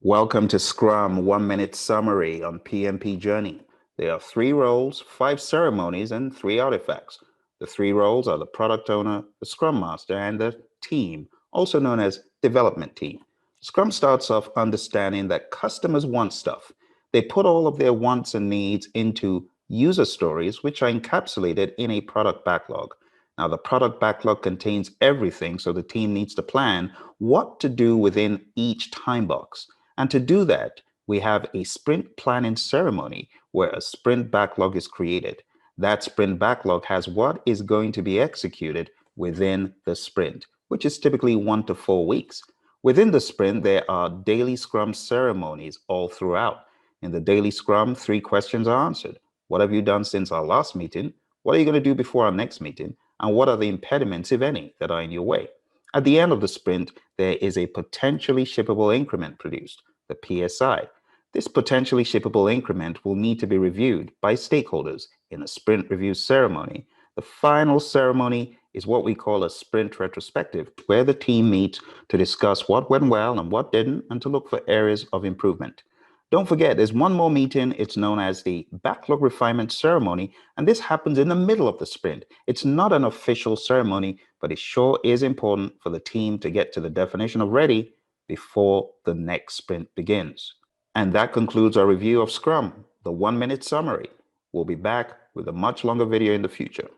Welcome to Scrum 1 Minute Summary on PMP Journey. There are 3 roles, 5 ceremonies, and 3 artifacts. The 3 roles are the product owner, the Scrum Master, and the team, also known as development team. Scrum starts off understanding that customers want stuff. They put all of their wants and needs into user stories, which are encapsulated in a product backlog. Now, the product backlog contains everything, so the team needs to plan what to do within each time box. And to do that, we have a sprint planning ceremony where a sprint backlog is created. That sprint backlog has what is going to be executed within the sprint, which is typically 1 to 4 weeks. Within the sprint, there are daily Scrum ceremonies all throughout. In the daily Scrum, 3 questions are answered. What have you done since our last meeting? What are you going to do before our next meeting? And what are the impediments, if any, that are in your way? At the end of the sprint, there is a potentially shippable increment produced, the PSI. This potentially shippable increment will need to be reviewed by stakeholders in a sprint review ceremony. The final ceremony is what we call a sprint retrospective, where the team meets to discuss what went well and what didn't, and to look for areas of improvement. Don't forget, there's one more meeting. It's known as the Backlog Refinement Ceremony, and this happens in the middle of the sprint. It's not an official ceremony, but it sure is important for the team to get to the definition of ready before the next sprint begins. And that concludes our review of Scrum, the 1 minute summary. We'll be back with a much longer video in the future.